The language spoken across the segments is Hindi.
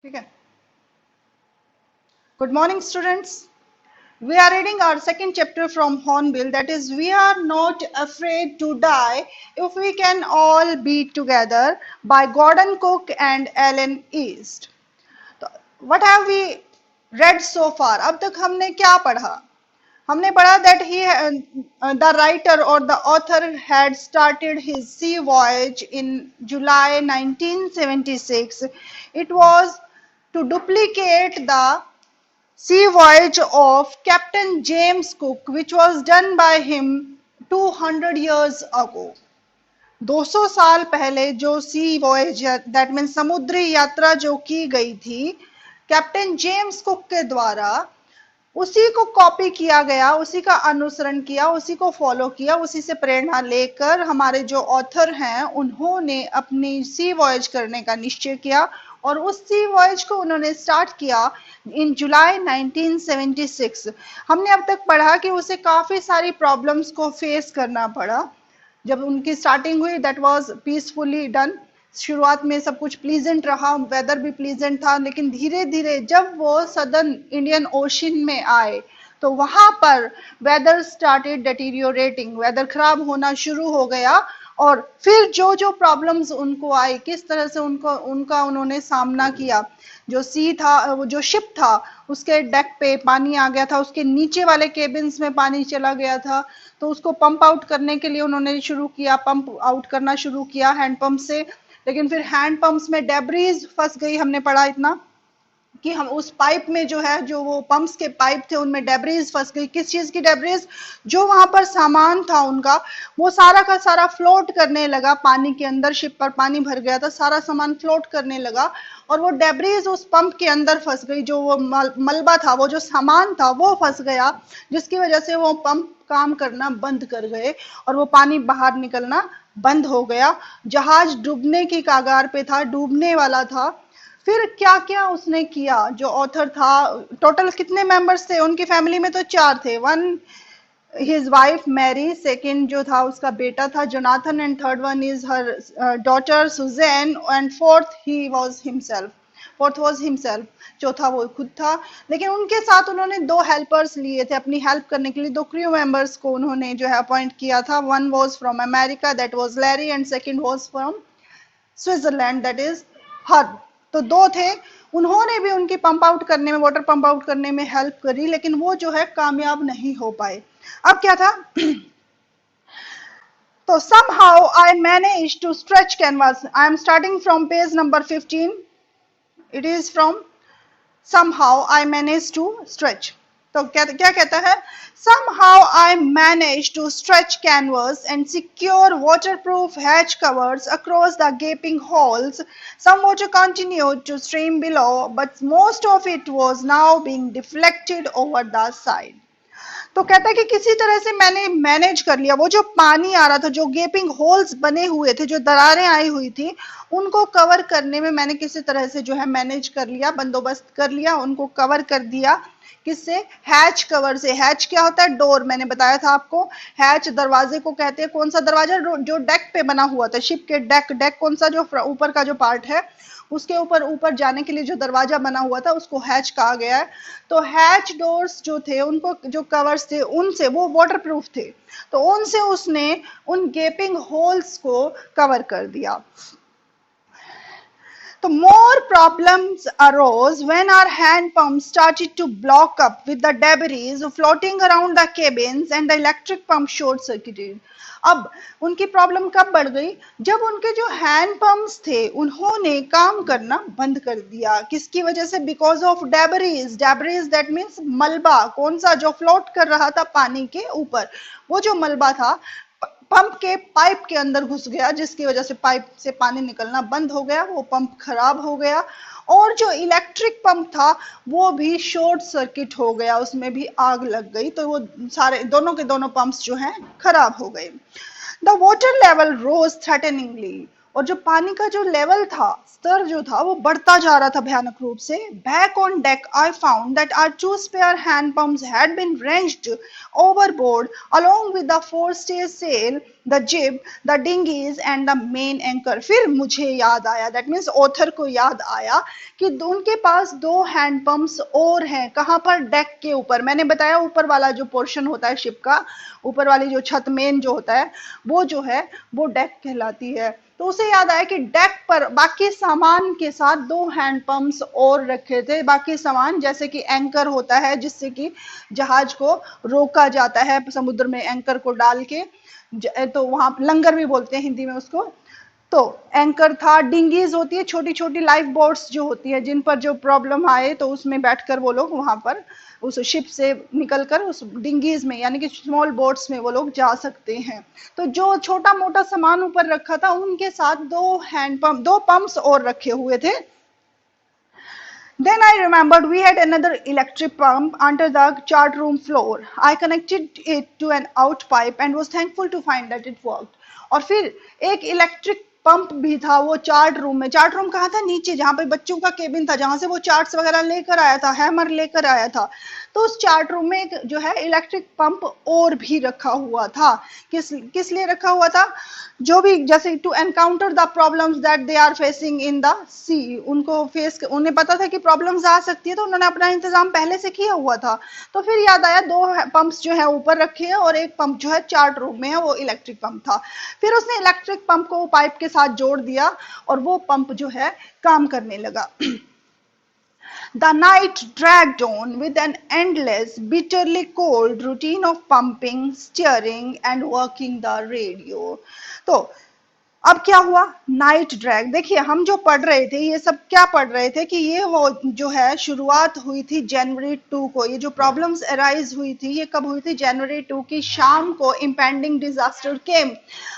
ठीक है. Good morning, students. We are reading our second chapter from Hornbill, that is, we are not afraid to die if we can all be together, by Gordon Cook and Ellen East. तो what have we read so far? अब तक हमने क्या पढ़ा? हमने पढ़ा that the writer or the author had started his sea voyage in July 1976. It was to duplicate the sea voyage of Captain James Cook, which was done by him 200 years ago. 200 साल पहले जो सी वॉयज दैट मीन समुद्री यात्रा जो की गई थी कैप्टन जेम्स कुक के द्वारा, उसी को कॉपी किया गया, उसी का अनुसरण किया, उसी को फॉलो किया, उसी से प्रेरणा लेकर हमारे जो ऑथर हैं उन्होंने अपनी सी वॉयज करने का निश्चय किया और उस सी वॉयज को उन्होंने स्टार्ट किया इन जुलाई 1976. हमने अब तक पढ़ा कि उसे काफी सारी प्रॉब्लम्स को फेस करना पड़ा. जब उनकी स्टार्टिंग हुई दैट वाज पीसफुली डन. शुरुआत में सब कुछ प्लीजेंट रहा, वेदर भी प्लीजेंट था, लेकिन धीरे धीरे जब वो सदर्न इंडियन ओशन में आए तो वहां पर वेदर स्टार्टेड डिटीरियोरेटिंग, वेदर खराब होना शुरू हो गया. और फिर जो जो प्रॉब्लम्स उनको आई, किस तरह से उनका उन्होंने सामना किया. जो सी था, वो जो शिप था, उसके डेक पे पानी आ गया था, उसके नीचे वाले केबिन्स में पानी चला गया था, तो उसको पंप आउट करने के लिए उन्होंने शुरू किया, पंप आउट करना शुरू किया हैंड पंप से. लेकिन फिर हैंड पंप्स में डेब्रीज फंस गई. हमने पढ़ा इतना कि हम उस पाइप में जो है, जो वो पंप्स के पाइप थे उनमें डेब्रीज फंस गई. किस चीज की डेब्रीज? जो वहां पर सामान था उनका, वो सारा का सारा फ्लोट करने लगा पानी के अंदर. शिप पर पानी भर गया था, सारा सामान फ्लोट करने लगा और वो डेब्रीज उस पंप के अंदर फंस गई. जो वो मलबा था, वो जो सामान था वो फंस गया, जिसकी वजह से वो पंप काम करना बंद कर गए और वो पानी बाहर निकलना बंद हो गया. जहाज डूबने की कागार पे था, डूबने वाला था. फिर क्या क्या उसने किया जो ऑथर था. टोटल कितने मेंबर्स थे उनकी फैमिली में? तो 4 थे. One his wife Mary, second जो था उसका बेटा था Jonathan, and third one is her daughter Susan, and fourth was himself. चौथा वो खुद था. लेकिन उनके साथ उन्होंने 2 हेल्पर्स लिए थे अपनी हेल्प करने के लिए. 2 क्रू मेंबर्स को उन्होंने जो है अपॉइंट किया था. One was from America, that was Larry, and second was from Switzerland, that is her. तो 2 थे. उन्होंने भी उनकी पंप आउट करने में, वाटर पंप आउट करने में हेल्प करी, लेकिन वो जो है कामयाब नहीं हो पाए. अब क्या था? तो somehow I managed to stretch canvas. I am starting from page number 15. It is from somehow I managed to stretch. तो क्या कहता है? Somehow I managed to stretch canvas and secure waterproof hatch covers across the gaping holes. Some water continued to stream below, but most of it was now being deflected over the side. तो कहता है कि किसी तरह से मैंने मैनेज कर लिया. वो जो पानी आ रहा था, जो गेपिंग होल्स बने हुए थे, जो दरारें आई हुई थी, उनको कवर करने में मैंने किसी तरह से जो है मैनेज कर लिया, बंदोबस्त कर लिया, उनको कवर कर दिया. किससे? हैच कवर से. हैच क्या होता है? डोर. मैंने बताया था आपको, हैच दरवाजे को कहते हैं. कौन सा दरवाजा? जो डेक पे बना हुआ था, शिप के डेक कौन सा? जो ऊपर का जो पार्ट है, उसके ऊपर जाने के लिए जो दरवाजा बना हुआ था उसको हैच कहा गया है. तो हैच डोर्स जो थे, उनको जो कवर्स थे, उनसे वो वाटरप्रूफ थे, तो उनसे उसने उन गेपिंग होल्स को कवर कर दिया. So more problems arose when our hand pump started to block up with the debris floating around the cabins and the electric pump short circuited. अब उनकी प्रॉब्लम कब बढ़ गई? जब उनके जो हैंड पंप्स थे उन्होंने काम करना बंद कर दिया. किसकी वजह से? Because of debris. Debris that means मलबा. कौन सा? जो फ्लोट कर रहा था पानी के ऊपर. वो जो मलबा था पंप के पाइप के अंदर घुस गया, जिसकी वजह से पाइप से पानी निकलना बंद हो गया, वो पंप खराब हो गया. और जो इलेक्ट्रिक पंप था वो भी शॉर्ट सर्किट हो गया, उसमें भी आग लग गई. तो वो सारे दोनों के दोनों पंप्स जो हैं खराब हो गए. द वाटर लेवल रोज थ्रेटनिंगली. और जो पानी का जो लेवल था, स्तर जो था, वो बढ़ता जा रहा था भयानक रूप से। Back on deck I found that our two spare hand pumps had been wrenched overboard along with the forestay sail, the jib, the dinghies and the main anchor। फिर मुझे याद आया, दैट मीन्स ऑथर को याद आया कि उनके पास 2 हैंड पंप्स और हैं। कहाँ पर? डेक के ऊपर। मैंने बताया ऊपर वाला जो पोर्शन होता है शिप का, ऊपर वाली जो छत मेन जो होता है, वो जो है वो डेक कहलाती है। तो उसे याद आया कि डेक पर बाकी सामान के साथ 2 हैंड पंप्स और रखे थे। बाकी सामान जैसे कि एंकर होता है, जिससे कि जहाज को रोका जाता है समुद्र में एंकर को डाल के, तो वहां लंगर भी बोलते हैं हिंदी में उसको। तो एंकर था, डिंगीज होती है छोटी छोटी लाइफ बोट्स जो होती है, जिन पर जो प्रॉब्लम आए तो उसमें बैठकर वो लोग वहां पर उस शिप से निकलकर उस डिंगीज में यानी कि स्मॉल बोट्स में वो लोग जा सकते हैं। तो जो छोटा मोटा सामान ऊपर रखा था उनके साथ 2 पंप्स और रखे हुए थे। Then I remembered we had another electric pump under the chart room floor. I connected it to an out pipe and was thankful to find that it worked. और फिर एक इलेक्ट्रिक पंप भी था वो चार्ट रूम में। चार्ट रूम कहाँ था? नीचे, जहाँ पे बच्चों का केबिन था, जहां से वो चार्ट्स वगैरह लेकर आया था, हैमर लेकर आया था। तो उस चार्ट रूम में एक जो है इलेक्ट्रिक पंप और भी रखा हुआ था। किस लिए रखा हुआ था? जो भी जैसे to encounter the problems that they are facing in the sea, उन्हें पता था कि प्रॉब्लम्स आ सकती है, तो उन्होंने अपना इंतजाम पहले से किया हुआ था। तो फिर याद आया 2 पंप्स जो है ऊपर रखे हैं और एक पंप जो है चार्ट रूम में है, वो इलेक्ट्रिक पंप था। फिर उसने इलेक्ट्रिक पंप को पाइप के साथ जोड़ दिया और वो पंप जो है काम करने लगा। The night dragged on with an endless, bitterly cold routine of pumping, steering and working the radio. तो अब क्या हुआ? Night drag. देखिए हम जो पढ़ रहे थे, ये सब क्या पढ़ रहे थे कि ये वो जो है शुरुआत हुई थी जनवरी 2 को। ये जो प्रॉब्लम्स अराइज हुई थी ये कब हुई थी? जनवरी 2 की शाम को। इम्पेंडिंग डिजास्टर केम,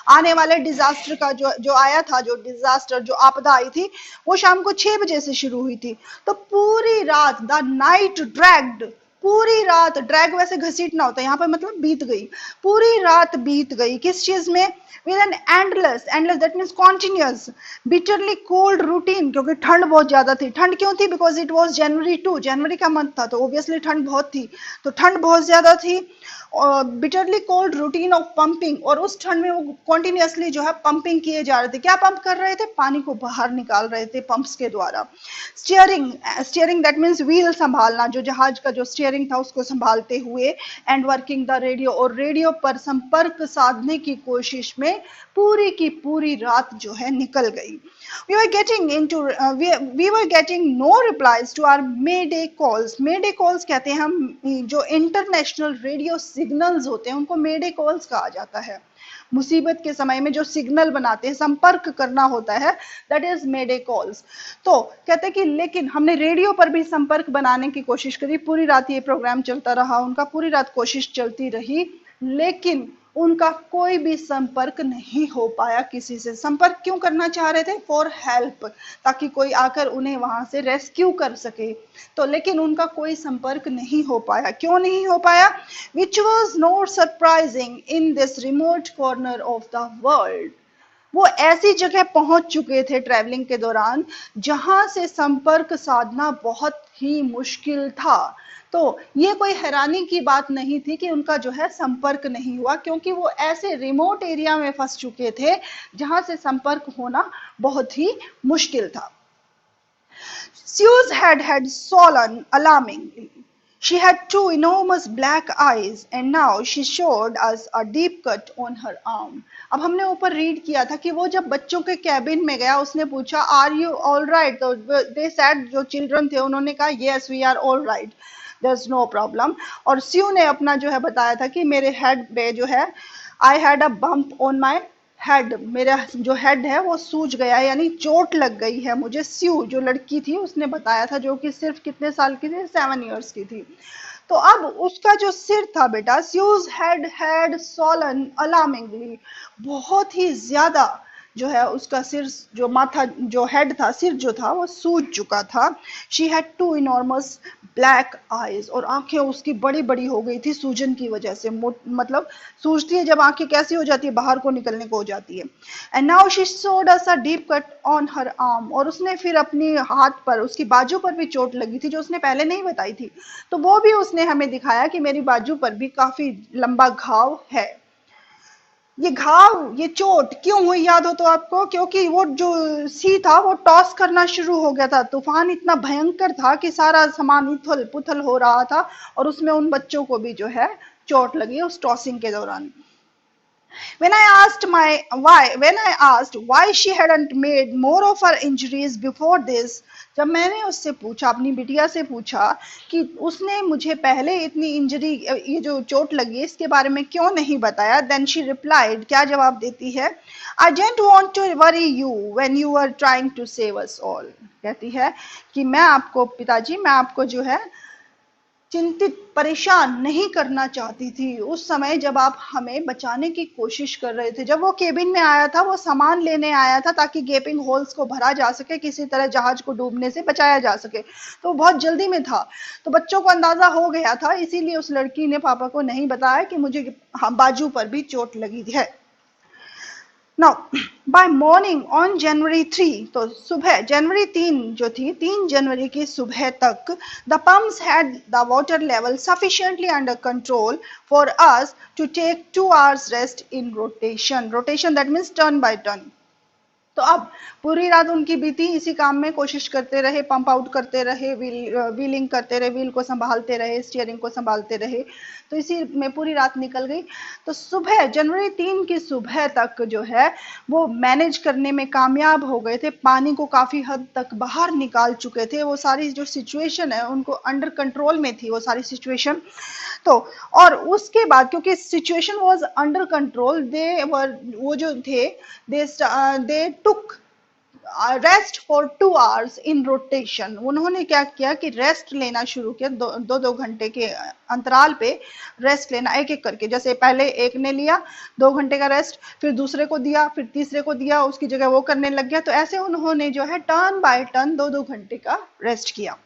आने वाले डिजास्टर का जो आया था, जो डिजास्टर जो आपदा आई थी, वो शाम को 6 बजे से शुरू हुई थी। तो पूरी रात, द नाइट ड्रैग्ड, पूरी रात, ड्रैग वैसे घसीटना होता है, यहाँ पे मतलब बीत गई, पूरी रात बीत गई। किस चीज में? With an endless that means continuous, bitterly cold routine, क्योंकि ठंड बहुत ज्यादा थी। ठंड क्यों थी? बिकॉज इट वॉज जनवरी 2, जनवरी का मंथ था, तो ऑब्वियसली ठंड बहुत थी, तो ठंड बहुत ज्यादा थी। Bitterly cold routine of pumping, और उस ठंड में वो कॉन्टिन्यूअसली जो है पंपिंग किए जा रहे थे। क्या पंप कर रहे थे? पानी को बाहर निकाल रहे थे पंप्स के द्वारा। स्टीयरिंग दैट मीन्स व्हील संभालना, जो जहाज का जो स्टीयरिंग था उसको संभालते हुए। एंड वर्किंग द रेडियो, और रेडियो पर संपर्क साधने की कोशिश में पूरी की पूरी रात जो है निकल गई। We were getting no replies to our Mayday calls. Mayday calls कहते हैं हम, जो इंटरनेशनल रेडियो सिग्नल्स होते हैं उनको Mayday calls कहा जाता है। मुसीबत के समय में जो सिग्नल बनाते हैं, संपर्क करना होता है, दैट इज Mayday calls। तो कहते हैं कि लेकिन हमने रेडियो पर भी संपर्क बनाने की कोशिश करी, पूरी रात ये प्रोग्राम चलता रहा, उनका पूरी रात कोशिश चलती रही, लेकिन उनका कोई भी संपर्क नहीं हो पाया किसी से। संपर्क क्यों करना चाह रहे थे? फॉर हेल्प, ताकि कोई आकर उन्हें वहां से रेस्क्यू कर सके। तो लेकिन उनका कोई संपर्क नहीं हो पाया। क्यों नहीं हो पाया? Which was not surprising in this remote corner of the world. वो ऐसी जगह पहुंच चुके थे ट्रैवलिंग के दौरान जहां से संपर्क साधना बहुत ही मुश्किल था। तो ये कोई हैरानी की बात नहीं थी कि उनका जो है संपर्क नहीं हुआ, क्योंकि वो ऐसे रिमोट एरिया में फंस चुके थे जहां से संपर्क होना बहुत ही मुश्किल था। Sue's head had swollen alarmingly. She had 2 enormous black eyes and now she showed us a deep cut on her arm. अब हमने ऊपर रीड किया था कि वो जब बच्चों के कैबिन में गया, उसने पूछा आर यू ऑल राइट? तो दे सेड, जो चिल्ड्रन थे उन्होंने कहा yes we are all right, there is no problem. और स्यू ने अपना जो है बताया था कि मेरे हेड पे जो है, I had a bump on my head, मेरा जो हेड है वो सूज गया, यानी चोट लग गई है मुझे। स्यू जो लड़की थी उसने बताया था, जो कि सिर्फ कितने साल की थी? 7 इयर्स की थी। तो अब उसका जो सिर था बेटा, sues head had swollen alarmingly, बहुत ही ज्यादा जो है उसका सिर, जो माथा, जो हेड था, सिर जो था वो सूज चुका था। She had two enormous black eyes, और आंखें उसकी बड़ी बड़ी हो गई थी सूजन की वजह से। मतलब सूजती है जब आंखें कैसी हो जाती है, बाहर को निकलने को हो जाती है। And now she showed us a deep cut on her arm, और उसने फिर अपनी हाथ पर, उसकी बाजू पर भी चोट लगी थी जो उसने पहले नहीं बताई थी, तो वो भी उसने हमें दिखाया कि मेरी बाजू पर भी काफी लंबा घाव है। ये घाव, ये चोट क्यों हुई याद हो तो आपको, क्योंकि वो जो सी था वो टॉस करना शुरू हो गया था। तूफान इतना भयंकर था कि सारा सामान उथल पुथल हो रहा था, और उसमें उन बच्चों को भी जो है चोट लगी उस टॉसिंग के दौरान। When I asked why she hadn't made more of her injuries before this, जब मैंने उससे पूछा, अपनी बिटिया से पूछा कि उसने मुझे पहले इतनी इंजरी, ये जो चोट लगी इसके बारे में क्यों नहीं बताया, then she replied, क्या जवाब देती है, I didn't want to worry you when you were trying to save us all। कहती है कि मैं आपको, पिताजी मैं आपको जो है चिंतित, परेशान नहीं करना चाहती थी उस समय जब आप हमें बचाने की कोशिश कर रहे थे। जब वो केबिन में आया था, वो सामान लेने आया था ताकि गैपिंग होल्स को भरा जा सके, किसी तरह जहाज को डूबने से बचाया जा सके, तो बहुत जल्दी में था। तो बच्चों को अंदाजा हो गया था, इसीलिए उस लड़की ने पापा को नहीं बताया कि मुझे बाजू पर भी चोट लगी है। Now, by morning on January 3, तो सुबह जनवरी 3 जो थी, 3 जनवरी की सुबह तक, the pumps had the water level sufficiently under control for us to take 2 hours rest in rotation. Rotation that means turn by turn. तो अब पूरी रात उनकी बीती इसी काम में, कोशिश करते रहे, पंप आउट करते रहे, व्हीलिंग करते रहे, व्हील को संभालते रहे, स्टीयरिंग को संभालते रहे, तो इसी में पूरी रात निकल गई। तो सुबह जनवरी 3 की सुबह तक जो है वो मैनेज करने में कामयाब हो गए थे, पानी को काफी हद तक बाहर निकाल चुके थे, वो सारी जो सिचुएशन है उनको अंडर कंट्रोल में थी वो सारी सिचुएशन। तो और उसके बाद क्योंकि सिचुएशन वाज अंडर कंट्रोल, वो जो थे, they took rest for 2 hours in rotation. उन्होंने क्या किया कि रेस्ट लेना शुरू किया, दो घंटे के अंतराल पे रेस्ट लेना, एक एक करके। जैसे पहले एक ने लिया 2 घंटे का रेस्ट, फिर दूसरे को दिया, फिर तीसरे को दिया, उसकी जगह वो करने लग गया। तो ऐसे उन्होंने जो है टर्न बाय टर्न 2-2 घंटे का रेस्ट किया।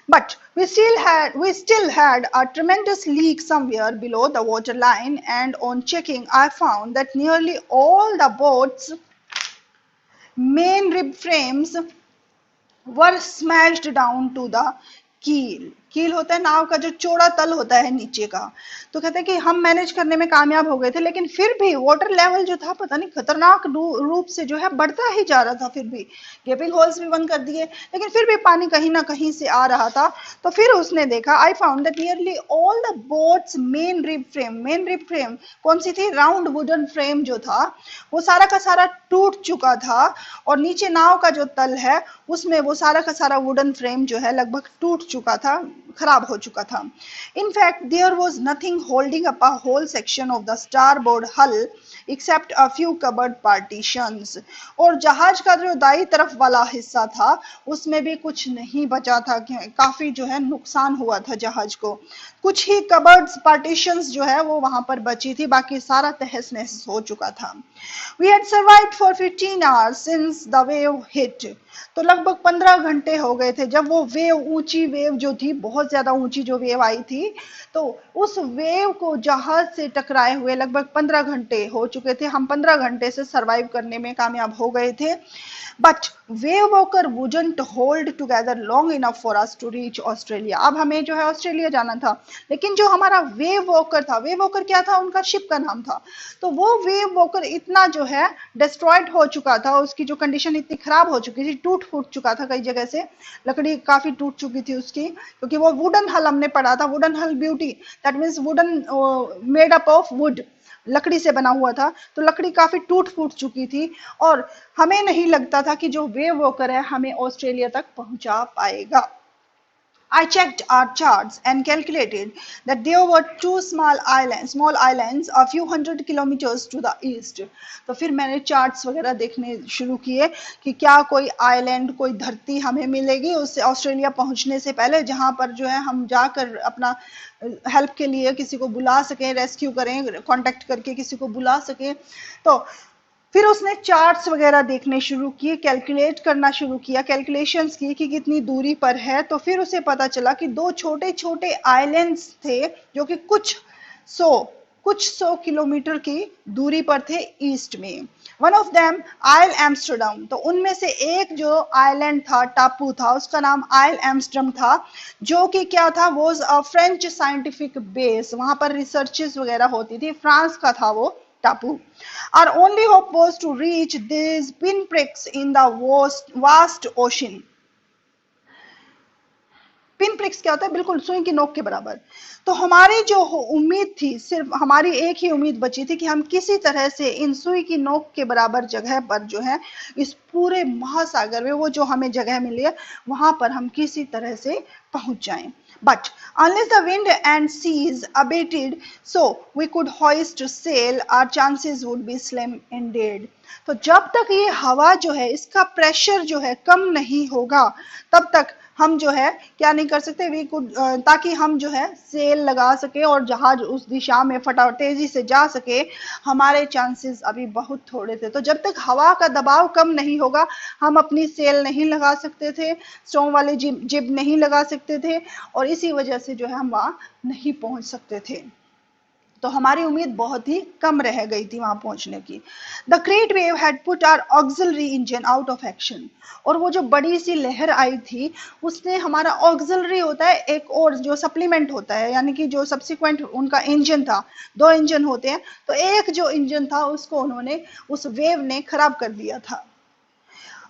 But we still had a tremendous leak somewhere below the waterline, and on checking, I found that nearly all the boat's main rib frames were smashed down to the कील। कील होता है नाव का जो चौड़ा तल होता है नीचे का। तो कहते हैं कि हम मैनेज करने में कामयाब हो गए थे, लेकिन फिर भी वाटर लेवल जो था पता नहीं खतरनाक रूप से जो है बढ़ता ही जा रहा था। फिर भी गैपिंग होल्स भी बंद कर दिए, लेकिन फिर भी पानी कहीं ना कहीं से आ रहा था। तो फिर उसने देखा, आई found that nearly all the boats main rib frame कौन सी थी, राउंड वुडन फ्रेम जो था वो सारा का सारा टूट चुका था, और नीचे नाव का जो तल है उसमें वो सारा का सारा वुडन फ्रेम जो है लगभग टूट चुका था, खराब हो चुका था। In fact, there was nothing holding up a whole section of the starboard hull except a few cupboard partitions। और जहाज का जो दाई तरफ वाला हिस्सा था उसमें भी कुछ नहीं बचा था, काफी जो है नुकसान हुआ था जहाज को। कुछ ही कबर्ड्स, पार्टीशंस जो है वो वहां पर बची थी, बाकी सारा तहस नहस हो चुका था। We had survived for 15 hours since the wave hit। तो लगभग 15 घंटे हो गए थे जब वो ऊंची वेव जो थी, बहुत ज्यादा ऊंची जो वेव आई थी, तो उस वेव को जहाज से टकराए हुए लगभग 15 घंटे हो चुके थे। हम 15 घंटे से सरवाइव करने में कामयाब हो गए थे। But Wave Walker wouldn't hold together long enough for us to reach Australia. अब हमें जो है ऑस्ट्रेलिया जाना था, लेकिन जो हमारा वेव वॉकर था, वेव वॉकर क्या था, उनका शिप का नाम था, तो वो वेव वॉकर इतना जो है डिस्ट्रॉयड हो चुका था, उसकी जो कंडीशन इतनी खराब हो चुकी थी, टूट फूट चुका था कई जगह से, लकड़ी काफी टूट चुकी थी उसकी, क्योंकि वो वुडन हल हमने पढ़ा था, वुडन हल beauty, that means wooden made up of would, लकड़ी से बना हुआ था, तो लकड़ी काफी टूट फूट चुकी थी, और हमें नहीं लगता था कि जो वेव वॉकर है हमें ऑस्ट्रेलिया तक पहुंचा पाएगा। I checked our charts and calculated that there were two small islands a few hundred kilometers to the east। तो फिर मैंने चार्ट्स वगैरह देखने शुरू किए कि क्या कोई आइलैंड, कोई धरती हमें मिलेगी उससे ऑस्ट्रेलिया पहुंचने से पहले, जहां पर जो है हम जाकर अपना हेल्प के लिए किसी को बुला सकें, रेस्क्यू करें, कांटेक्ट करके किसी को बुला सकें। तो फिर उसने चार्ट्स वगैरह देखने शुरू किए, कैलकुलेट करना शुरू किया, कैलकुलेशंस की कि कितनी दूरी पर है। तो फिर उसे पता चला कि दो छोटे छोटे आइलैंड्स थे जो कि सौ कुछ सौ किलोमीटर की दूरी पर थे ईस्ट में। One of them Ile Amsterdam, तो उनमें से एक जो आइलैंड था, टापू था, उसका नाम आइल एम्स्टरडम था, जो कि क्या था, वो अ फ्रेंच साइंटिफिक बेस, वहां पर रिसर्चेस वगैरह होती थी, फ्रांस का था वो टापू। Our only hope was to reach these pinpricks in the vast ocean. Pin prix क्या होता है? बिल्कुल सुई की नोक के बराबर। तो हमारी जो उम्मीद थी, सिर्फ हमारी एक ही उम्मीद बची थी कि हम किसी तरह से इन सुई की नोक के बराबर जगह पर जो है, इस पूरे महासागर में वो जो हमें जगह मिली है, वहां पर हम किसी तरह से पहुंच जाएं। But unless the wind and seas abated so we could hoist sail, our chances would be slim indeed. तो जब तक ये हवा जो है, इसका प्रेशर जो है कम नहीं होगा, तब तक हम जो है क्या नहीं कर सकते, वी कुड, ताकि हम जो है सेल लगा सके और जहाज उस दिशा में फटाफट तेजी से जा सके, हमारे चांसेस अभी बहुत थोड़े थे। तो जब तक हवा का दबाव कम नहीं होगा, हम अपनी सेल नहीं लगा सकते थे, स्टॉर्म वाले जिब नहीं लगा सकते थे, और इसी वजह से जो है हम वहां नहीं पहुंच सकते थे। तो हमारी उम्मीद बहुत ही कम रह गई थी वहां पहुंचने की। The great wave had put our auxiliary engine out of action, और वो जो बड़ी सी लहर आई थी, उसने हमारा ऑक्सिलरी होता है एक और जो सप्लीमेंट होता है, यानी कि जो सब्सिक्वेंट उनका इंजन था, दो इंजन होते हैं, तो एक जो इंजन था उसको उन्होंने, उस वेव ने खराब कर दिया था।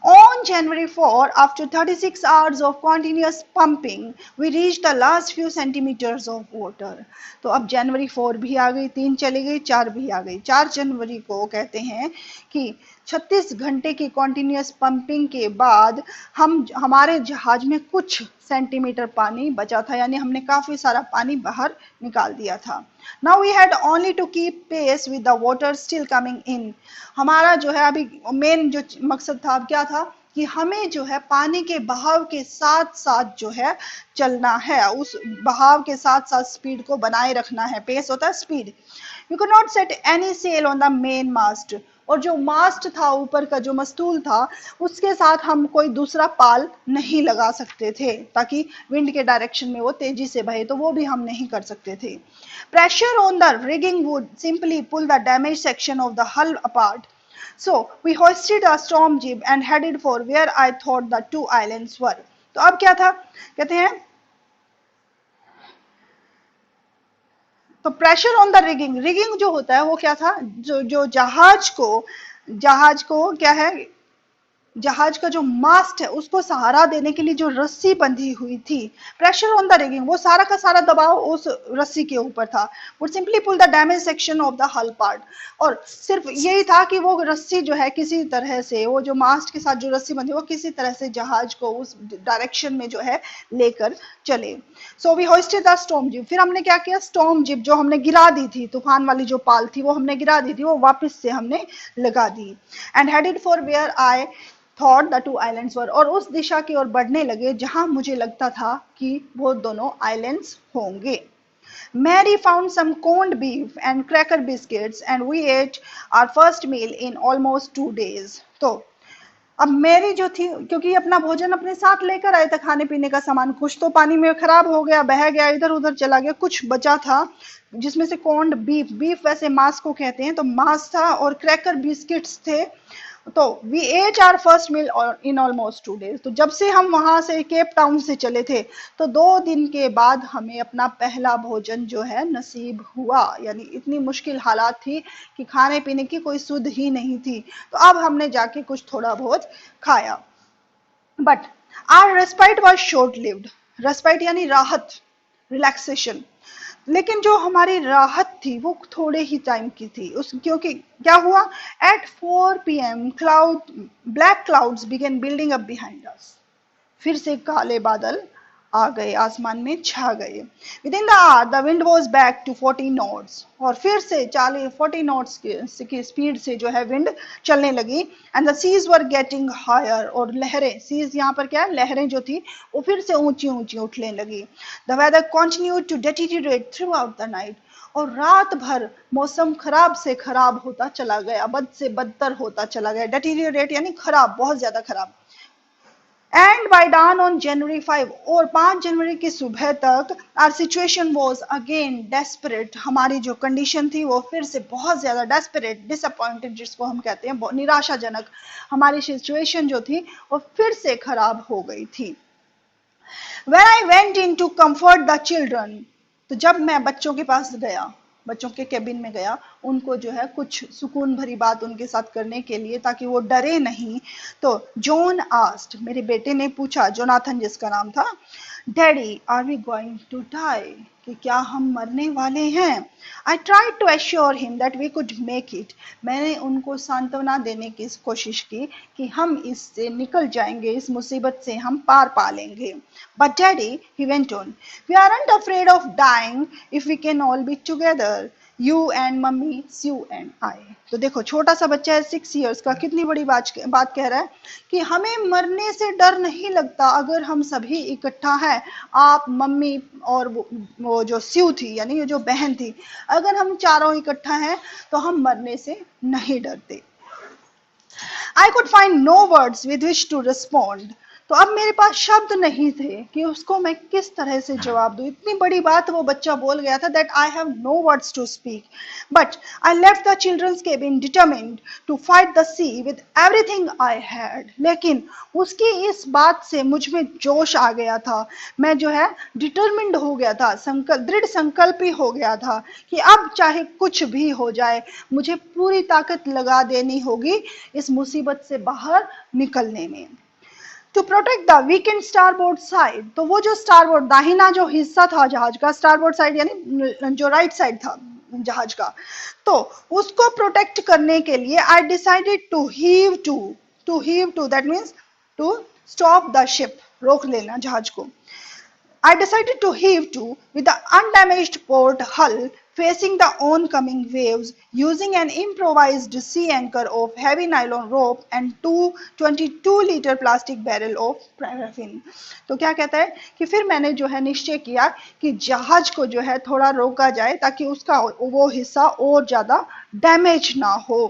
On January 4, after 36 hours of continuous pumping, we reached the last few centimeters of water. तो अब जनवरी 4 भी आ गई, 3 चली गई, 4 भी आ गई। 4 जनवरी को कहते हैं कि 36 घंटे की कॉन्टिन्यूस पंपिंग के बाद हमारे जहाज में कुछ सेंटीमीटर पानी बचा था, यानी हमने काफी सारा पानी बाहर निकाल दिया था। Now we had only to keep pace with the water still coming in. हमारा जो है अभी मेन जो मकसद था, अब क्या था कि हमें जो है पानी के बहाव के साथ साथ जो है चलना है, उस बहाव के साथ साथ स्पीड को बनाए रखना है। पेस होता है speed. We could not set any sail on the main mast. और जो मास्ट था, ऊपर का जो मस्तूल था, उसके साथ हम कोई दूसरा पाल नहीं लगा सकते थे ताकि विंड के डायरेक्शन में वो तेजी से बहे, तो वो भी हम नहीं कर सकते थे। Pressure on the rigging would simply pull the damage section of the hull apart, so we hoisted a storm jib and headed for where I thought the two islands were. तो अब क्या था, कहते हैं तो pressure on the rigging, rigging जो होता है वो क्या था, जो जहाज को क्या है, जहाज का जो मास्ट है उसको सहारा देने के लिए जो रस्सी बंधी हुई थी, प्रेशर ऑन द रिगिंग, वो सारा का सारा दबाव उस रस्सी के ऊपर था। Would simply pull the damage section of the hull part, और सिर्फ यही था कि वो रस्सी जो है किसी तरह से, वो जो मास्ट के साथ जो रस्सी बंधी, वो किसी तरह से जहाज को उस डायरेक्शन में जो है लेकर चले। सो वी होइस्टेड द स्टॉर्म जिब, फिर हमने क्या किया, स्टॉर्म जिब जो हमने गिरा दी थी, तूफान वाली जो पाल थी वो हमने गिरा दी थी, वो वापस से हमने लगा दी। And headed for where I thought the two islands were, और उस दिशा की ओर बढ़ने लगे जहां मुझे लगता था कि वो दोनों आइलैंड्स होंगे। Mary found some corned beef and cracker biscuits and we ate our first meal in almost 2 days. तो अब मेरी जो थी, क्योंकि अपना भोजन अपने साथ लेकर आए थे, खाने पीने का सामान, कुछ तो पानी में खराब हो गया, बह गया, इधर उधर चला गया, कुछ बचा था जिसमें से कॉर्न्ड बीफ, बीफ वैसे मांस को कहते हैं, तो मांस था, और क्रैकर बिस्किट्स थे। तो we ate our first meal in almost 2 days, तो जब से हम वहां से केप टाउन से चले थे, तो 2 दिन के बाद हमें अपना पहला भोजन जो है नसीब हुआ। यानी इतनी मुश्किल हालात थी कि खाने पीने की कोई सुध ही नहीं थी, तो अब हमने जाके कुछ थोड़ा बहुत खाया। But our respite was short lived, respite यानी राहत, रिलैक्सेशन, लेकिन जो हमारी राहत थी वो थोड़े ही टाइम की थी। क्योंकि क्या हुआ, at 4 PM black clouds began building up behind us, फिर से काले बादल आ गए, आसमान में छा गए। Within the hour the wind was back to 40 knots, और फिर से 40 नॉट्स की स्पीड से जो है विंड चलने लगी। And the seas were getting higher, और लहरें, सीज यहाँ पर क्या है, लहरें जो थी वो फिर से ऊंची ऊंची उठने लगी। The weather continued to deteriorate throughout the night, और रात भर मौसम खराब से खराब होता चला गया, बद से बदतर होता चला गया, डेटीरियोरेट यानी खराब, बहुत ज्यादा खराब। And by dawn on January 5, और 5 जनवरी की सुबह तक our situation was again desperate, हमारी जो कंडीशन थी वो फिर से बहुत ज्यादा डेस्परेट, डिसअपॉइंटेड जिसको हम कहते हैं, निराशाजनक, हमारी सिचुएशन जो थी वो फिर से खराब हो गई थी। When I went in to comfort the children, तो जब मैं बच्चों के पास गया, बच्चों के केबिन में गया, उनको जो है कुछ सुकून भरी बात उनके साथ करने के लिए ताकि वो डरे नहीं, तो जॉन आस्क्ड, मेरे बेटे ने पूछा, जोनाथन जिसका नाम था, daddy are we going to die, कि क्या हम मरने वाले हैं? I tried to assure him that we could make it, मैंने उनको सांत्वना देने की कोशिश की कि हम इससे निकल जाएंगे, इस मुसीबत से हम पार पा लेंगे। But daddy, he went on, we aren't afraid of dying if we can all be together, you and mummy, you and I. तो देखो, छोटा सा बच्चा है 6 इयर्स का, कितनी बड़ी बात कह रहा है कि हमें मरने से डर नहीं लगता अगर हम सभी इकट्ठा हैं, आप, मम्मी और वो जो स्यू थी यानी ये जो बहन थी, अगर हम चारों इकट्ठा हैं तो हम मरने से नहीं डरते। I could find no words with which to respond, तो अब मेरे पास शब्द नहीं थे कि उसको मैं किस तरह से जवाब दूं, इतनी बड़ी बात वो बच्चा बोल गया था that I have no words to speak. But I left the children's cabin determined to fight the sea with everything I had, लेकिन उसकी इस बात से मुझ में जोश आ गया था, मैं जो है डिटरमिन्ड हो गया था, दृढ़ संकल्पी हो गया था कि अब चाहे कुछ भी हो जाए, मुझे पूरी ताकत लगा देनी होगी इस मुसीबत से बाहर निकलने में। To protect the weakened starboard side, तो वो जो स्टारबोर्ड दाहिना जो हिस्सा था जहाज का, स्टारबोर्ड साइड यानी जो राइट साइड था जहाज का, तो उसको प्रोटेक्ट करने के लिए I decided to heave to that means to stop the ship, रोक लेना जहाज को। I decided to heave to with the undamaged port hull facing the oncoming waves using an improvised sea anchor of heavy nylon rope and 22-liter plastic barrel of paraffin। तो क्या कहता है कि फिर मैंने जो है निश्चय किया कि जहाज को जो है थोड़ा रोका जाए ताकि उसका वो हिस्सा और ज्यादा डैमेज ना हो।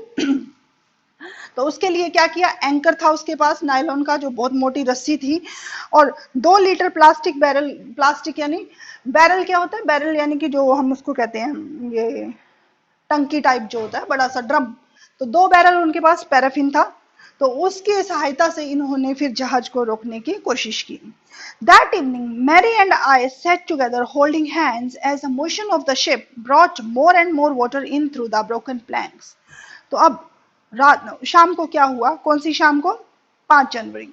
तो उसके लिए क्या किया, एंकर था उसके पास नायलॉन का जो बहुत मोटी रस्सी थी, और 2 लीटर प्लास्टिक बैरल, प्लास्टिक यानी बैरल क्या होता है, बैरल यानी कि जो हम उसको कहते हैं ये टंकी टाइप जो होता है, बड़ा सा ड्रम, तो 2 बैरल उनके पास पैराफिन था, तो उसकी सहायता से इन्होंने फिर जहाज को रोकने की कोशिश की। That evening, Mary and I sat together holding hands as the motion of the ship brought more and more water in through the broken planks। तो अब रात शाम को क्या हुआ, कौन सी शाम को, 5 जनवरी,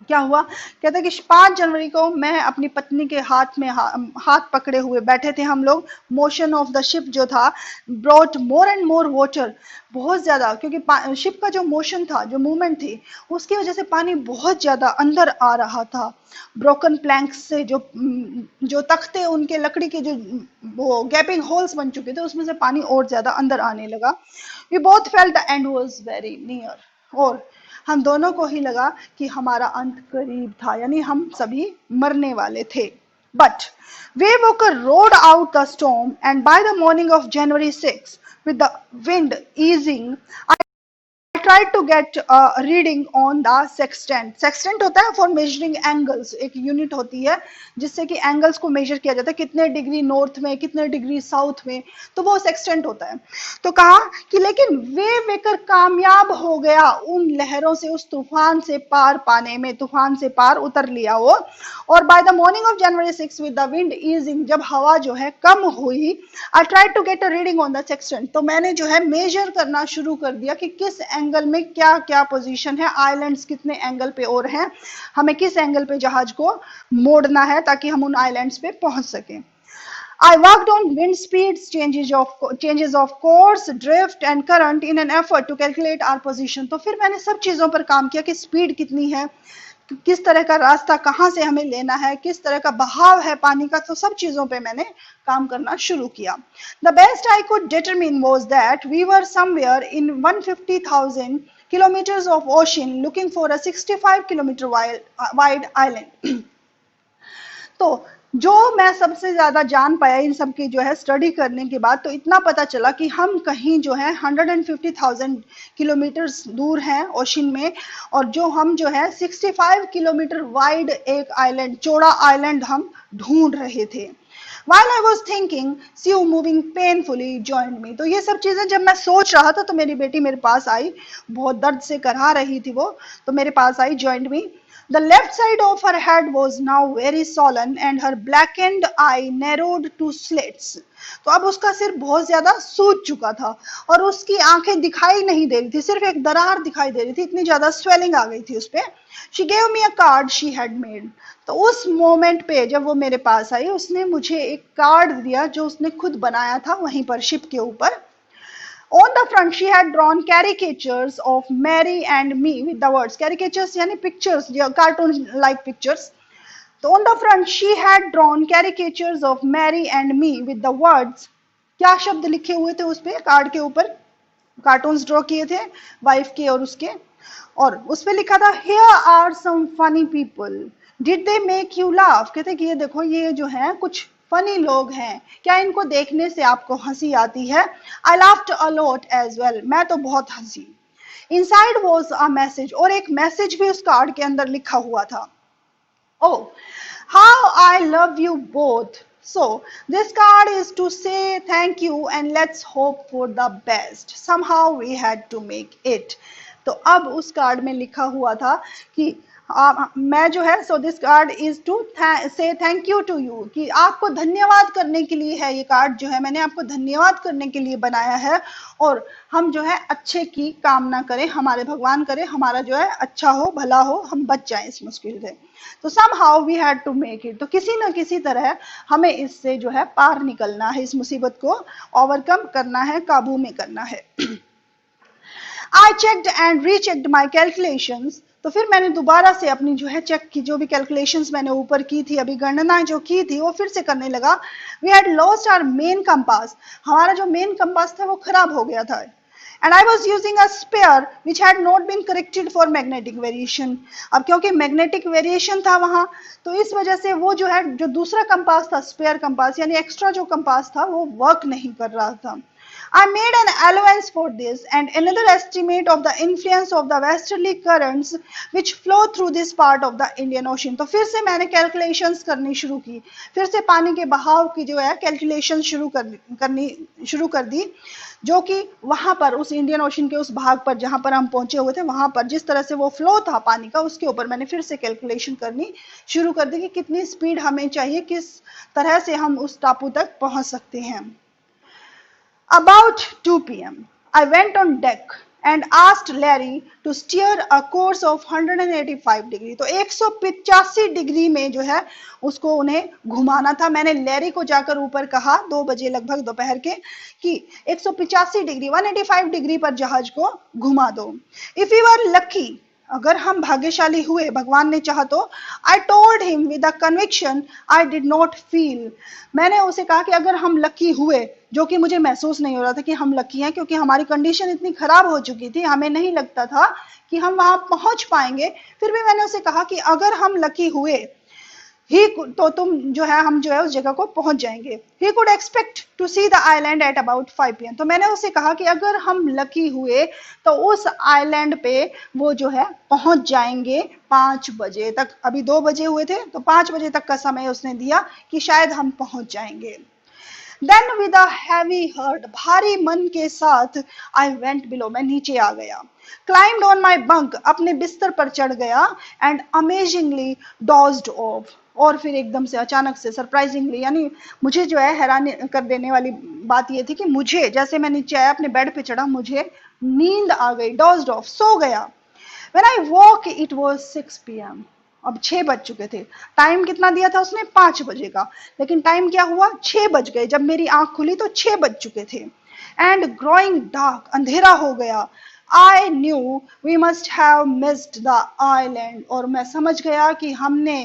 क्या हुआ, कहते हैं कि 5 जनवरी को मैं अपनी पत्नी के हाथ में हाथ पकड़े हुए बैठे थे हम लोग, मोशन ऑफ द शिप जो था brought more and more water, बहुत ज्यादा, क्योंकि शिप का जो मोशन था, जो मूवमेंट थी, उसकी वजह से पानी बहुत ज्यादा अंदर आ रहा था, ब्रोकन प्लैंक्स से जो तख्ते उनके लकड़ी के जो वो गैपिंग होल्स बन चुके थे उसमें से पानी और ज्यादा अंदर आने लगा। We both felt the end was very near, और हम दोनों को ही लगा कि हमारा अंत करीब था, यानी हम सभी मरने वाले थे। But Wavewalker rode out the storm, and by the morning of January 6, with the wind easing, I tried to get a reading on the sextant। sextant होता है फॉर मेजरिंग एंगल्स, एक यूनिट होती है जिससे कि एंगल्स को मेजर किया जाता है, कितने डिग्री नॉर्थ में, कितने डिग्री साउथ में, तो वो सेक्सटेंट होता है। तो कहा कि लेकिन वेववेकर कामयाब हो गया उन लहरों से, उस तूफान से पार पाने में, तूफान से पार उतर लिया वो। और by the morning of January 6 with the wind easing, जब हवा जो है कम हुई, I tried to get a reading on the sextant, तो मैंने जो है मेजर करना शुरू कर दिया कि किस एंगल में क्या क्या पोजीशन है, आइलैंड्स कितने एंगल पे और हैं, हमें किस एंगल पे जहाज को मोड़ना है ताकि हम उन आइलैंड्स पे पहुंच सकें। I worked on wind speeds, changes of course, drift and current in an effort to calculate our position। तो फिर मैंने सब चीजों पर काम किया कि स्पीड कितनी है, किस तरह का रास्ता कहाँ से हमें लेना है, किस तरह का बहाव है पानी का, तो सब चीजों पे मैंने काम करना शुरू किया। The best I could determine was that we were somewhere in 150,000 kilometers of ocean looking for a 65 kilometer wide island। तो जो मैं सबसे ज्यादा जान पाया इन सब की जो है स्टडी करने के बाद, तो इतना पता चला कि हम कहीं जो है 150,000 किलोमीटर दूर हैं ओशन में, और जो हम जो है 65 किलोमीटर वाइड एक आइलैंड, चौड़ा आइलैंड हम ढूंढ रहे थे। While I was thinking, Sue moving painfully joined me. तो ये सब चीजें जब मैं सोच रहा था तो मेरी बेटी मेरे पास आई, बहुत दर्द से करहा रही थी वो, तो मेरे पास आई, joined me. The left side of her head was now very swollen and her blackened eye narrowed to slits. तो अब उसका सिर बहुत ज्यादा सूज चुका था और उसकी आंखें दिखाई नहीं दे रही थी, सिर्फ एक दरार दिखाई दे रही थी, इतनी ज्यादा स्वेलिंग आ गई थी उस पे। She gave me a card she had made. तो उस मोमेंट पे जब वो मेरे पास आई, उसने मुझे एक कार्ड दिया जो उसने खुद बनाया था वहीं पर शिप के ऊपर। On the front, she had drawn caricatures of Mary and me with the words, caricatures यानी pictures, cartoon like pictures. So on the front, she had drawn caricatures of Mary and me with the words, क्या शब्द लिखे हुए थे उस पे कार्ड के ऊपर, कार्टून्स ड्रॉ किए थे वाइफ के और उसके, और उस पे लिखा था Here are some funny people. Did they make you laugh? कहते कि ये देखो, ये जो है कुछ फनी लोग हैं, क्या इनको देखने से आपको हंसी आती है? I laughed a lot as well. मैं तो बहुत हंसी। Inside was a message, और एक मैसेज भी उस कार्ड के अंदर लिखा हुआ था। Oh, how I love you both. So, this card is to say thank you and let's hope for the best. Somehow we had to make it. तो अब उस कार्ड में लिखा हुआ था कि मैं जो है, so this card is to say thank you to you, कि आपको धन्यवाद करने के लिए है ये कार्ड, जो है मैंने आपको धन्यवाद करने के लिए बनाया है, और हम जो है अच्छे की कामना करें, हमारे भगवान करें हमारा जो है अच्छा हो, भला हो, हम बच जाएं इस मुश्किल से। तो somehow we had to make it, तो किसी ना किसी तरह हमें इससे जो है पार निकलना है, इस मुसीबत को ओवरकम करना है, काबू में करना है। I checked and rechecked my calculations. तो फिर मैंने दोबारा से अपनी जो है चेक की, जो भी कैलकुलेशंस मैंने ऊपर की थी, अभी गणना जो की थी वो फिर से करने लगा। We had lost our main compass. हमारा जो मेन कंपास था वो खराब हो गया था। And I was using a spare which had not been corrected for magnetic variation. अब क्योंकि मैग्नेटिक वेरिएशन था वहां, तो इस वजह से वो जो है, जो दूसरा कंपास था, स्पेयर कंपास यानी एक्स्ट्रा जो कंपास था, वो वर्क नहीं कर रहा था। I made an allowance for this and another estimate of the influence of the westerly currents which flow through this part of the Indian Ocean. तो फिर से मैंने कैलकुलेशंस करनी शुरू की, फिर से पानी के बहाव की जो है कैलकुलेशन करनी शुरू कर दी, जो कि वहां पर उस इंडियन ओशन के उस भाग पर जहां पर हम पहुंचे हुए थे, वहां पर जिस तरह से वो फ्लो था पानी का, उसके ऊपर मैंने फिर से कैलकुलेशन करनी शुरू कर दी कि कितनी स्पीड हमें चाहिए, किस तरह से हम उस टापू तक पहुंच सकते हैं। About 2 p.m., I went on deck and asked Larry to steer a course of 185 degree. तो 185 डिग्री में जो है उसको उन्हें घुमाना था। मैंने लैरी को जाकर ऊपर कहा 2 बजे लगभग दोपहर के, कि 185 डिग्री 185 डिग्री पर जहाज को घुमा दो। If we were lucky, अगर हम भाग्यशाली हुए, भगवान ने चाहा तो, I told him with a conviction I did not feel. मैंने उसे कहा कि अगर हम लकी हुए, जो कि मुझे महसूस नहीं हो रहा था कि हम लकी हैं, क्योंकि हमारी कंडीशन इतनी खराब हो चुकी थी, हमें नहीं लगता था कि हम वहां पहुंच पाएंगे, फिर भी मैंने उसे कहा कि अगर हम लकी हुए ही तो तुम जो है, हम जो है उस जगह को पहुंच जाएंगे। He could expect to see the island at about 5 p.m. तो मैंने उसे कहा कि अगर हम लकी हुए तो उस आइलैंड पे वो जो है पहुंच जाएंगे 5 बजे तक। अभी 2 बजे हुए थे, तो 5 बजे तक का समय उसने दिया कि शायद हम पहुंच जाएंगे। Then with a heavy heart, भारी मन के साथ, I went below, मैं नीचे आ गया। Climbed on my bunk, अपने बिस्तर पर चढ़ गया, and amazingly dozed off. और फिर एकदम से अचानक से सरप्राइजिंगली, यानी मुझे जो है हैरान कर देने वाली बात ये थी कि मुझे, जैसे मैं नीचे आया अपने बेड पे चढ़ा, मुझे नींद आ गई, डॉज्ड ऑफ, सो गया। When I woke it was 6 p.m. अब 6 बज चुके थे। टाइम कितना दिया था उसने? 5 बजे का, लेकिन टाइम क्या हुआ? 6 बज गए। जब मेरी आंख खुली तो 6 बज चुके थे। एंड ग्रोइंग डार्क, अंधेरा हो गया। I knew we must have missed the island, और मैं समझ गया कि हमने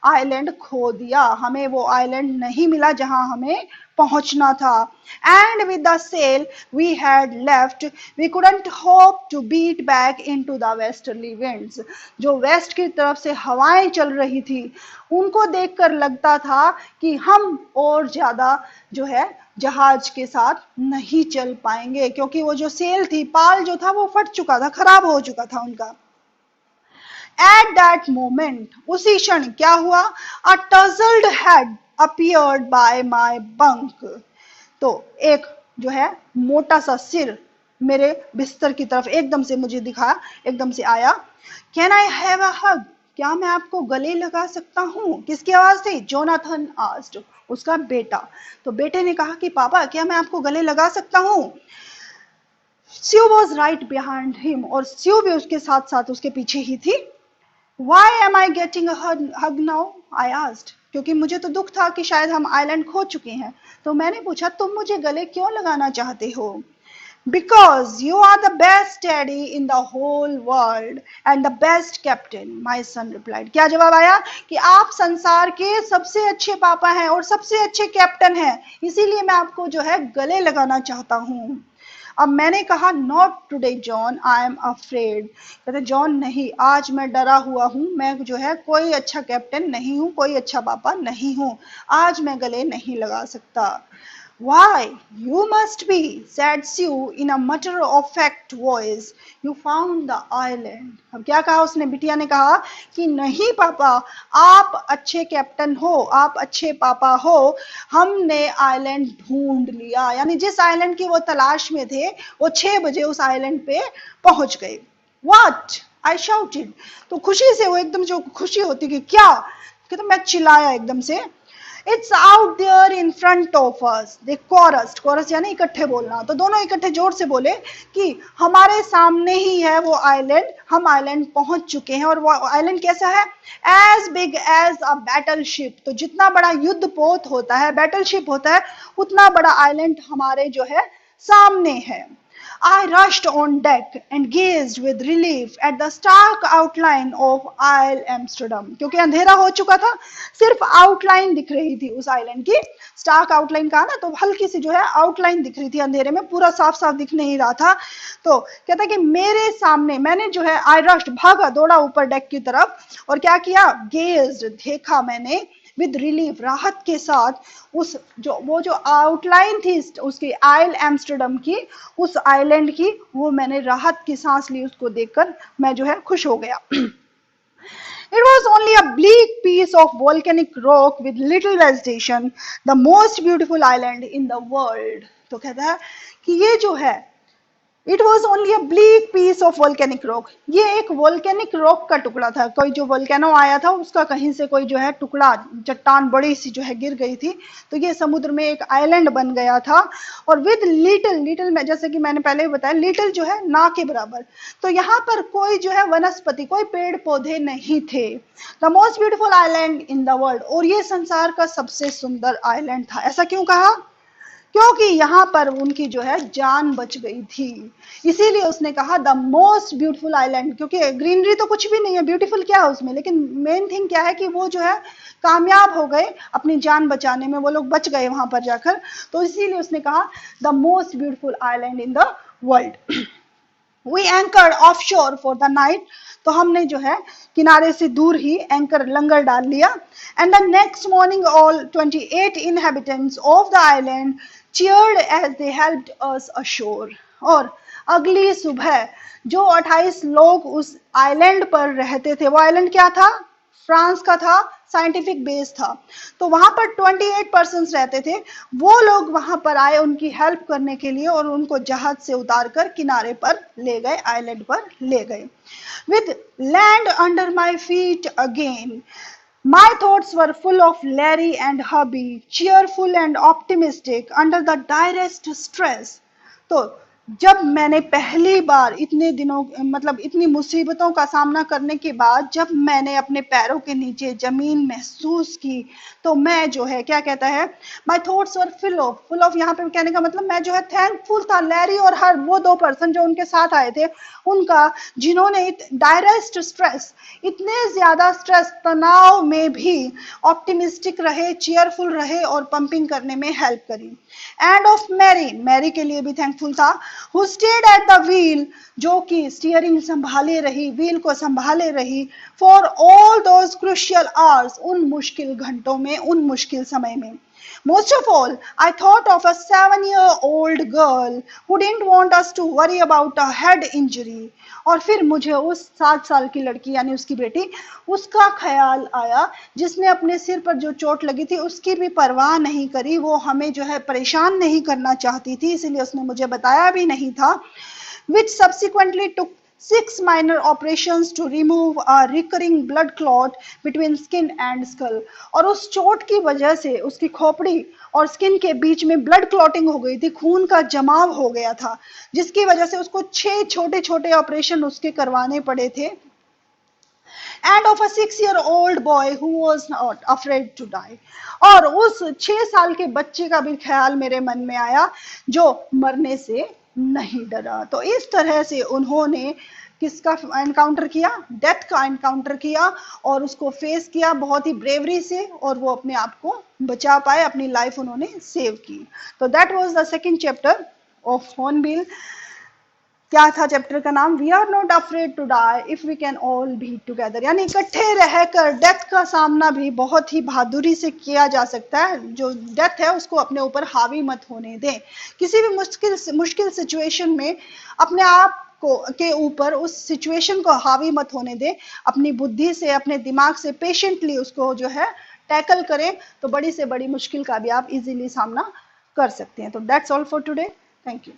आइलैंड खो दिया, हमें वो आइलैंड नहीं मिला जहां हमें पहुंचना था। And with the sail we had left we couldn't hope to beat back into the westerly winds. जो वेस्ट की तरफ से हवाएं चल रही थी उनको देखकर लगता था कि हम और ज्यादा जो है जहाज के साथ नहीं चल पाएंगे, क्योंकि वो जो सेल थी, पाल जो था वो फट चुका था, खराब हो चुका था उनका। एट दैट मोमेंट, उसी क्षण क्या हुआ, a tousled head appeared by my bunk. तो एक जो है मोटा सा सिर मेरे बिस्तर की तरफ एकदम से मुझे दिखा, एकदम से आया। कैन आई हैव अ हग, क्या मैं आपको गले लगा सकता हूँ? किसकी आवाज थी? जोनाथन आस्क्ड, उसका बेटा। तो बेटे ने कहा कि पापा क्या मैं आपको गले लगा सकता हूँ? स्यू वॉज राइट बिहाइंड हिम, और स्यू भी उसके साथ साथ उसके पीछे ही थी। Why am I getting a hug now? I asked. क्योंकि मुझे तो दुख था कि शायद हम आइलैंड खो चुके हैं। तो मैंने पूछा तुम मुझे गले क्यों लगाना चाहते हो? Because you are the best daddy in the whole world and the best captain, my son replied. क्या जवाब आया? कि आप संसार के सबसे अच्छे पापा हैं और सबसे अच्छे कैप्टन हैं, इसीलिए मैं आपको जो है गले लगाना चाहता हूँ। अब मैंने कहा not today John, I am afraid. कहते जॉन नहीं, आज मैं डरा हुआ हूँ, मैं जो है कोई अच्छा कैप्टन नहीं हूँ, कोई अच्छा पापा नहीं हूँ, आज मैं गले नहीं लगा सकता। Why, you must be, said Sue in a matter of fact voice. You found the island. अब क्या कहा उसने, बिटिया ने कहा कि नहीं पापा, आप अच्छे कैप्टन हो, आप अच्छे पापा हो, हमने आइलैंड ढूंढ लिया। यानी जिस आइलैंड की वो तलाश में थे वो 6 बजे उस आइलैंड पे पहुंच गए। What? I shouted. तो खुशी से, वो एकदम जो खुशी होती कि क्या, तो मैं चिल्लाया एकदम से। It's out there in front of us. They chorused. Chorus यानी इकट्ठे बोलना। तो दोनों इकट्ठे जोर से बोले कि हमारे सामने ही है वो आइलैंड, हम आइलैंड पहुंच चुके हैं। और वो आइलैंड कैसा है? As big as a battleship. तो जितना बड़ा युद्ध पोत होता है, बैटलशिप होता है, उतना बड़ा आइलैंड हमारे जो है सामने है। I rushed on deck and gazed with relief at the stark outline of Isle Amsterdam. क्योंकि अंधेरा हो चुका था, सिर्फ आउटलाइन दिख रही थी उस आइलैंड की। स्टार्क आउटलाइन कहा ना, तो हल्की सी जो है आउटलाइन दिख रही थी अंधेरे में, पूरा साफ साफ दिख नहीं रहा था। तो कहता है कि मेरे सामने, मैंने जो है आई रश्ड, भागा, दौड़ा ऊपर डेक की तरफ, और क्या किया? गेज्ड, देखा मैंने, विद रिलीफ, राहत के साथ, उस वो जो आउटलाइन थी उसकी आइल एम्स्टर्डम की, उस आइलैंड की, वो मैंने राहत की सांस ली, उसको देखकर मैं जो है खुश हो गया। It was only a bleak piece of volcanic rock with little vegetation, the most beautiful island in the world. तो कहता है कि ये जो है, It was only a bleak piece of volcanic rock. ये एक वोल्केनिक रॉक का टुकड़ा था, कोई जो वोल्केनो आया था उसका कहीं से कोई जो है टुकड़ा, चट्टान बड़ी सी जो है गिर गई थी, तो ये समुद्र में एक आइलैंड बन गया था। और विद लिटिल, लिटिल में जैसे कि मैंने पहले भी बताया, लिटिल जो है ना के बराबर, तो यहाँ पर कोई जो है वनस्पति, कोई पेड़ पौधे नहीं थे। The most beautiful island in the world, और ये संसार का सबसे सुंदर आइलैंड था। ऐसा क्यों कहा? क्योंकि यहाँ पर उनकी जो है जान बच गई थी, इसीलिए उसने कहा द मोस्ट ब्यूटीफुल आइलैंड। क्योंकि ग्रीनरी तो कुछ भी नहीं है, ब्यूटीफुल क्या है उसमें, लेकिन मेन थिंग क्या है कि वो जो है कामयाब हो गए अपनी जान बचाने में, वो लोग बच गए वहां पर जाकर, तो इसीलिए उसने कहा the most beautiful island in the world. We anchored offshore for the night. तो हमने जो है किनारे से दूर ही एंकर, लंगर डाल लिया। And the next morning all 28 inhabitants of the island cheered as they helped us ashore. और अगली सुबह जो 28 लोग उस आइलैंड पर रहते थे, वो आइलैंड क्या था? फ्रांस का था, साइंटिफिक बेस था, तो वहां पर 28 पर्सन्स रहते थे। वो लोग वहां पर आए उनकी हेल्प करने के लिए, और उनको जहाज से उतारकर किनारे पर ले गए, आइलैंड पर ले गए। With land under my feet again, my thoughts were full of Larry and hubby, cheerful and optimistic under the direst stress. तो जब मैंने पहली बार इतने दिनों मतलब इतनी मुसीबतों का सामना करने के बाद जब मैंने अपने पैरों के नीचे जमीन महसूस की, तो मैं जो है क्या कहता है, my thoughts were full of यहाँ पे कहने का मतलब मैं जो है थैंकफुल था लैरी और हर वो 2 पर्सन जो उनके साथ आए थे उनका, जिन्होंने डायरेस्ट स्ट्रेस, इतने ज्यादा स्ट्रेस तनाव में भी ऑप्टिमिस्टिक रहे, चीयरफुल रहे और पंपिंग करने में हेल्प करी। एंड ऑफ मैरी के लिए भी थैंकफुल था, who stayed at the wheel, जो कि स्टीयरिंग संभाले रही, व्हील को संभाले रही, for all those crucial hours, उन मुश्किल घंटों में, उन मुश्किल समय में। Most of all, I thought of a 7-year-old girl who didn't want us to worry about a head injury. और फिर मुझे उस 7 साल की लड़की यानी उसकी बेटी, उसका ख्याल आया जिसने अपने सिर पर जो चोट लगी थी उसकी भी परवाह नहीं करी, वो हमें जो है परेशान नहीं करना चाहती थी, इसलिए उसने मुझे बताया भी नहीं था। Which subsequently took 6 minor operations to remove a recurring blood clot between skin and skull. और उस चोट की वजह से उसकी खोपड़ी और स्किन के बीच में ब्लड क्लॉटिंग हो गई थी, खून का जमाव हो गया था, जिसकी वजह से उसको 6 छोटे छोटे ऑपरेशन उसके करवाने पड़े थे। And of a 6-year-old boy who was not afraid to die. और उस 6 साल के बच्चे का भी ख्याल मेरे मन में आया जो मरने से नहीं डरा। तो इस तरह से उन्होंने किसका एनकाउंटर किया, डेथ का एनकाउंटर किया और उसको फेस किया बहुत ही ब्रेवरी से, और वो अपने आप को बचा पाए, अपनी लाइफ उन्होंने सेव की। तो that was the second chapter of Hornbill. क्या था चैप्टर का नाम, we are not afraid to die if we can all be together, यानी इकट्ठे रहकर डेथ का सामना भी बहुत ही बहादुरी से किया जा सकता है। जो डेथ है उसको अपने ऊपर हावी मत होने दें। किसी भी मुश्किल सिचुएशन में अपने आप को के ऊपर उस सिचुएशन को हावी मत होने दें, अपनी बुद्धि से, अपने दिमाग से पेशेंटली उसको जो है टैकल करें, तो बड़ी से बड़ी मुश्किल का भी आप इजीली सामना कर सकते हैं। तो that's all for today, thank you.